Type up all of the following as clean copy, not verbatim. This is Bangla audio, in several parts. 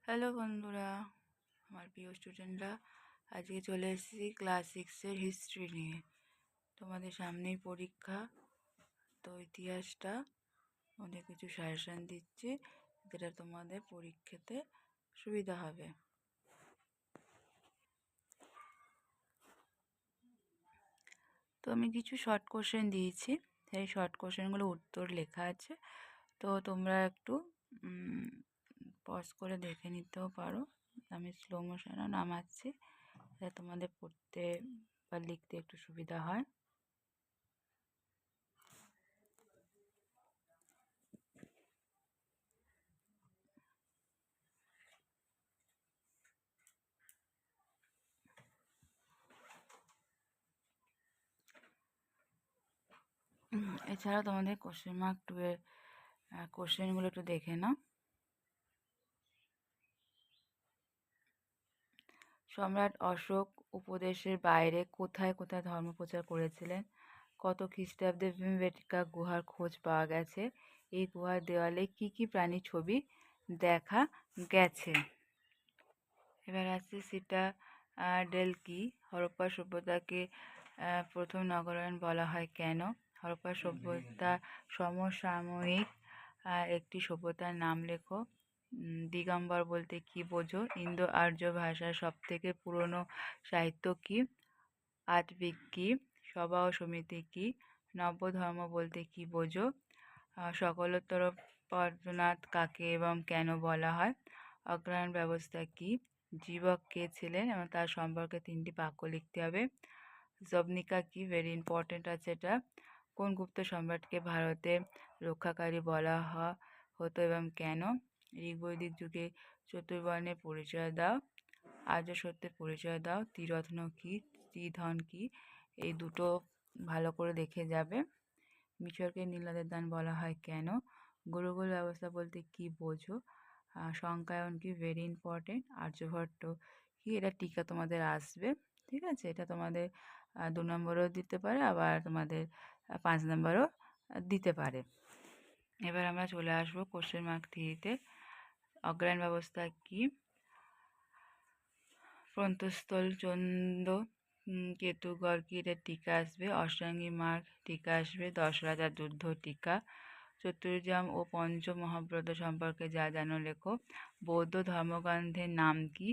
হ্যালো বন্ধুরা, আমার প্রিয় স্টুডেন্টরা, আজকে চলে এসেছি ক্লাস সিক্সের হিস্ট্রি নিয়ে। তোমাদের সামনেই পরীক্ষা, তো ইতিহাসটা অনেক কিছু সাজেশান দিচ্ছি, যেটা তোমাদের পরীক্ষাতে সুবিধা হবে। তো আমি কিছু শর্ট কোশ্চেন দিয়েছি, সেই শর্ট কোশ্চেনগুলো উত্তর লেখা আছে, তো তোমরা একটু পজ করে দেখে নিতেও পারো। আমি স্লো মোশনও নামাচ্ছি, যাতে তোমাদের পড়তে বা লিখতে একটু সুবিধা হয়। এছাড়াও তোমাদের কোশ্চেন মার্ক 2 এর কোশ্চেনগুলো একটু দেখে নাও। সম্রাট অশোক উপদেশের বাইরে কোথায় কোথায় ধর্ম প্রচার করেছিলেন? কত খ্রিস্টাব্দে ভীমবেটকা গুহার খোঁজ পাওয়া গেছে? এই গুহার দেওয়ালে কি কি প্রাণীর ছবি দেখা গেছে? এবার আছে সেটা ডেল কি? হরপ্পা সভ্যতাকে প্রথম নগরায়ণ বলা হয় কেন? হরপ্পা সভ্যতা সমসাময়িক একটি সভ্যতার নাম লেখো। দিগম্বর বলতে কি বোঝো? ইন্দো আর্য ভাষার সবথেকে পুরনো সাহিত্য কি? আটবিক কি? সভা ও সমিতি কি? নব্য ধর্ম বলতে কি বোঝো? সকলোত্তর পদ্মনাথ কাকে এবং কেন বলা হয়? অগ্রহায়ণ ব্যবস্থা কি? জীবক কে ছিলেন এবং তার সম্পর্কে 3টি বাক্য লিখতে হবে। জবনিকা কি? ভেরি ইম্পর্টেন্ট আছে এটা। কোন গুপ্ত সম্রাটকে ভারতের রক্ষাকারী বলা হতো এবং কেন? ঋগ্বৈদিক যুগে চতুর্বর্ণের পরিচয় দাও। আর্য সত্যের পরিচয় দাও। ত্রিরত্ন কি? ত্রিধন কি? এই দুটো ভালো করে দেখে যাবে। মিশরকে নীলনদের দান বলা হয় কেন? গুরুকুল ব্যবস্থা বলতে কি বোঝো? সংখ্যায়ন কি? Very important. আর্যভট্ট কি? এটা টিকা তোমাদের আসবে, ঠিক আছে? এটা তোমাদের 2 নম্বরও দিতে পারে, আবার তোমাদের 5 নম্বরও দিতে পারে। এবার আমরা চলে আসবো কোশ্চেন মার্ক 3-তে। অগ্রহায়ণ ব্যবস্থা কি? প্রন্তস্থল চন্দ্র কেতুগড় কি? এটা টিকা আসবে। অষ্টাঙ্গী মার্গ টিকা আসবে। 10 রাজার যুদ্ধ টিকা। চতুর্জাম ও পঞ্চ মহাব্রত সম্পর্কে যা জানো লেখো। বৌদ্ধ ধর্মগ্রন্থের নাম কি?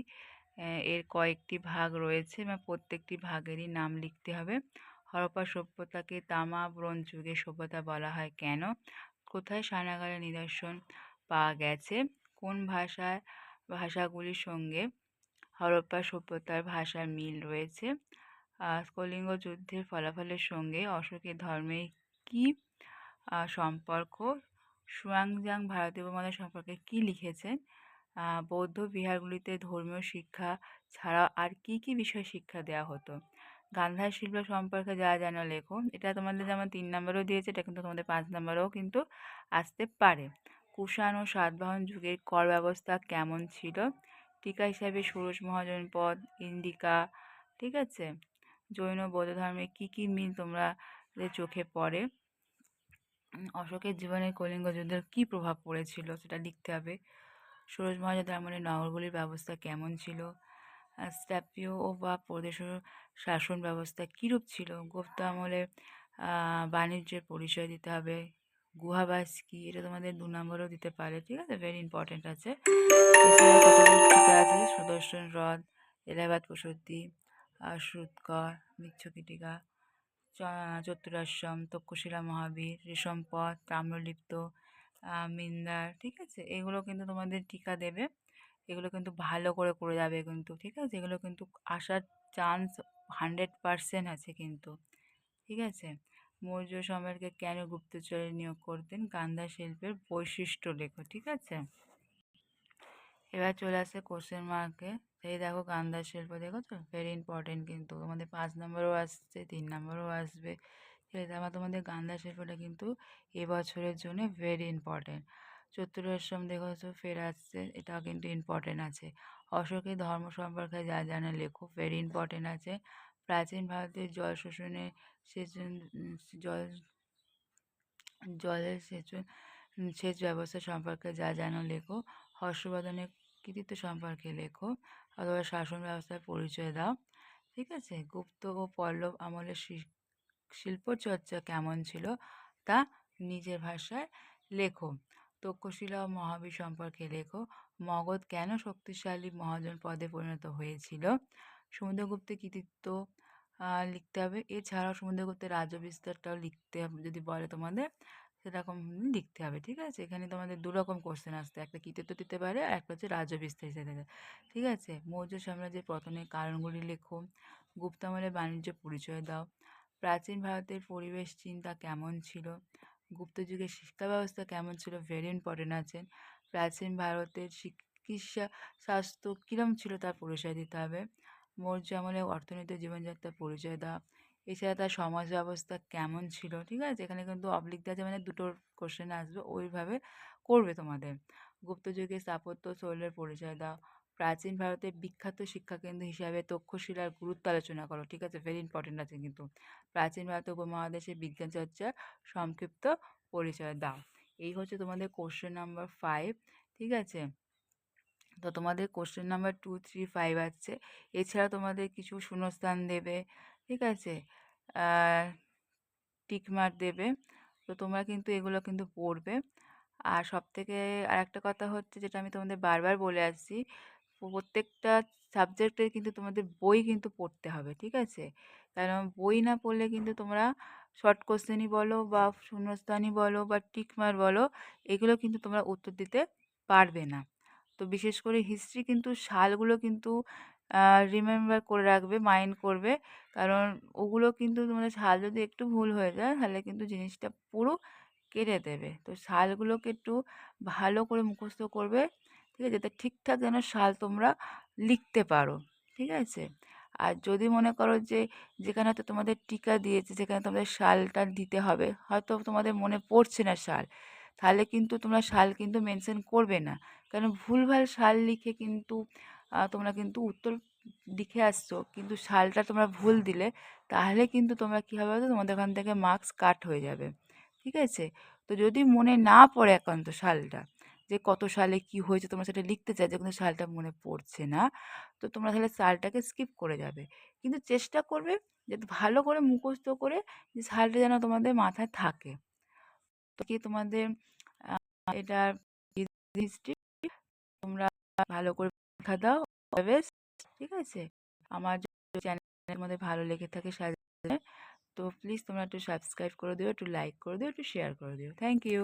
এর কয়েকটি ভাগ রয়েছে এবং প্রত্যেকটি ভাগেরই নাম লিখতে হবে। হরপ্পা সভ্যতাকে তামা ব্রোঞ্জ যুগের সভ্যতা বলা হয় কেন? কোথায় স্নানাগারের নিদর্শন পাওয়া গেছে? কোন ভাষাগুলির সঙ্গে হরপ্পা সভ্যতার ভাষার মিল রয়েছে? কলিঙ্গ যুদ্ধের ফলাফলের সঙ্গে অশোকের ধর্মের কি সম্পর্ক? সুয়াংজাং ভারতীয় উপমহাদেশ সম্পর্কে কি লিখেছেন? বৌদ্ধ বিহারগুলিতে ধর্মীয় শিক্ষা ছাড়াও আর কি কি বিষয় শিক্ষা দেওয়া হতো? গান্ধার শিল্প সম্পর্কে যা জানো লেখো। এটা তোমাদের যেমন 3 নম্বরও দিয়েছে, এটা কিন্তু তোমাদের 5 নম্বরেও কিন্তু আসতে পারে। কুষাণ ও সাতবাহন যুগের কর ব্যবস্থা কেমন ছিল? টিকা হিসাবে ষোড়শ মহাজনপদ, ইন্ডিকা, ঠিক আছে? জৈন বৌদ্ধ ধর্মে কি কি মিল তোমাদের চোখে পড়ে? অশোকের জীবনে কলিঙ্গ যুদ্ধের কী প্রভাব পড়েছিল সেটা লিখতে হবে। ষোড়শ মহারাজাদের আমলে নগরগুলির ব্যবস্থা কেমন ছিল? স্ট্যাপিও বা প্রদেশ শাসন ব্যবস্থা কীরূপ ছিল? গুপ্ত আমলে বাণিজ্যের পরিচয় দিতে হবে। গুহাবাস কি? এটা তোমাদের 2 নম্বরেও দিতে পারে, ঠিক আছে? ভেরি ইম্পর্টেন্ট আছে। এছাড়া কতগুলো টিকা আছে। সুদর্শন হ্রদ, এলাহাবাদ প্রসূতি, সুৎকর, মৃচ্ছকী টিকা, চতুরাশ্রম, তক্ষশিলা মহাবীর, রেশমপথ, তাম্রলিপ্ত, মিন্দার, ঠিক আছে? এগুলো কিন্তু তোমাদের টিকা দেবে। এগুলো কিন্তু ভালো করে করে যাবে কিন্তু, ঠিক আছে? এগুলো কিন্তু আসার চান্স 100% আছে কিন্তু, ঠিক আছে? মৌর্য সম্রাটকে কেন গুপ্তচরে নিয়োগ করতেন? গান্ধার শিল্পের বৈশিষ্ট্য লেখো, ঠিক আছে? এবার চলে আসছে কোশ্চেন মার্কে। এই দেখো গান্ধার শিল্প, দেখো তো? ভেরি ইম্পর্টেন্ট কিন্তু, তোমাদের 5 নম্বরও আসছে, 3 নম্বরও আসবে, ঠিক আছে? আমার তোমাদের গান্ধার শিল্পটা কিন্তু এবছরের জন্য ভেরি ইম্পর্টেন্ট। চতুরাশ্রম দেখো তো ফের আসছে, এটাও কিন্তু ইম্পর্টেন্ট আছে। অশোকের ধর্ম সম্পর্কে যা জানা লেখো, ভেরি ইম্পর্টেন্ট আছে। প্রাচীন ভারতের জল শোষণে সেচন জল জলের সেচ ব্যবস্থা সম্পর্কে যা জানো লেখো। হর্ষবর্ধনের কৃতিত্ব সম্পর্কে লেখো অথবা শাসন ব্যবস্থার পরিচয় দাও। ঠিক আছে? গুপ্ত ও পল্লব আমলের শিল্পচর্চা কেমন ছিল তা নিজের ভাষায় লেখো। তক্ষশিলা ও মহাবীর সম্পর্কে লেখো। মগধ কেন শক্তিশালী মহাজন পদে পরিণত হয়েছিল? সমুদ্রগুপ্তের কৃতিত্ব লিখতে হবে। এছাড়াও সমুদ্রগুপ্তের রাজ্য বিস্তারটাও লিখতে হবে, যদি বলে তোমাদের সেরকম লিখতে হবে। ঠিক আছে? এখানে তোমাদের দুরকম কোশ্চেন আসতে, একটা কৃতিত্ব দিতে পারে আর একটা হচ্ছে রাজ্য বিস্তার হিসেবে দেবে। ঠিক আছে? মৌর্য সাম্রাজ্যের পতনের কারণগুলি লেখো। গুপ্ত আমলের বাণিজ্য পরিচয় দাও। প্রাচীন ভারতের পরিবেশ চিন্তা কেমন ছিল? গুপ্ত যুগের শিক্ষা ব্যবস্থা কেমন ছিল? ভেরি ইম্পর্টেন্ট আছেন। প্রাচীন ভারতের চিকিৎসা স্বাস্থ্য কীরম ছিল তার পরিচয় দিতে হবে। মৌর্য আমলে অর্থনৈতিক জীবনযাত্রার পরিচয় দাও। এছাড়া তার সমাজ ব্যবস্থা কেমন ছিল। ঠিক আছে? এখানে কিন্তু অবলিক দেওয়া আছে, মানে দুটোর কোশ্চেন আসবে, ওইভাবে করবে তোমাদের। গুপ্ত যুগের স্থাপত্য শৈলের পরিচয় দাও। প্রাচীন ভারতের বিখ্যাত শিক্ষাকেন্দ্র হিসাবে তক্ষশিলার গুরুত্ব আলোচনা করো। ঠিক আছে? ভেরি ইম্পর্টেন্ট আছে কিন্তু। প্রাচীন ভারত উপমহাদেশে বিজ্ঞান চর্চার সংক্ষিপ্ত পরিচয় দাও। এই হচ্ছে তোমাদের কোশ্চেন নাম্বার 5। ঠিক আছে? তো তোমাদের কোশ্চেন নাম্বার 2, 3, 5 আছে। এছাড়া তোমাদের কিছু শূন্যস্থান দেবে। ঠিক আছে? টিক মার্ক দেবে। তো তোমরা কিন্তু এগুলো কিন্তু পড়বে। আর সবথেকে আরেকটা কথা হচ্ছে, যেটা আমি তোমাদের বারবার বলে আসছি, প্রত্যেকটা সাবজেক্টের কিন্তু তোমাদের বই কিন্তু পড়তে হবে। ঠিক আছে? কারণ বই না পড়লে কিন্তু তোমরা শর্ট কোশ্চেনই বলো বা শূন্যস্থানই বলো বা টিক মার্ক বলো, এগুলো কিন্তু তোমরা উত্তর দিতে পারবে না। তো বিশেষ করে হিস্ট্রি কিন্তু সালগুলো কিন্তু রিমেম্বার করে রাখবে, মাইন্ড করবে। কারণ ওগুলো কিন্তু তোমাদের সাল যদি একটু ভুল হয়ে যায় তাহলে কিন্তু জিনিসটা পুরো কেটে দেবে। তো সালগুলোকে একটু ভালো করে মুখস্থ করবে। ঠিক আছে? যাতে ঠিকঠাক যেন সাল তোমরা লিখতে পারো। ঠিক আছে? আর যদি মনে করো যে যেখানে হয়তো তোমাদের টিকা দিয়েছে, যেখানে তোমাদের সালটা দিতে হবে, হয়তো তোমাদের মনে পড়ছে না সাল, তাহলে কিন্তু তোমরা সাল কিন্তু মেনশন করবে না। কারণ ভুলভাল সাল লিখে কিন্তু তোমরা কিন্তু উত্তর লিখে আসছো, কিন্তু সালটা তোমরা ভুল দিলে তাহলে কিন্তু তোমরা কী হবে বলো তো, তোমাদের ওখান থেকে মার্কস কাট হয়ে যাবে। ঠিক আছে? তো যদি মনে না পড়ে একান্ত সালটা, যে কত সালে কি হয়েছে তোমরা সেটা লিখতে চাইছো কিন্তু সালটা মনে পড়ছে না, তো তোমরা তাহলে সালটাকে স্কিপ করে যাবে। কিন্তু চেষ্টা করবে যাতে ভালো করে মুখস্থ করে যে সালটা যেন তোমাদের মাথায় থাকে। তো কি তোমাদের এটা হিস্ট্রি তোমরা ভালো করে পরীক্ষা দাও। অলওয়েজ। ঠিক আছে? আমার চ্যানেলের মধ্যে ভালো লেগে থাকে সাজেশন, তো প্লিজ তোমরা একটু সাবস্ক্রাইব করে দিও, একটু লাইক করে দিও, একটু শেয়ার করে দিও। Thank you.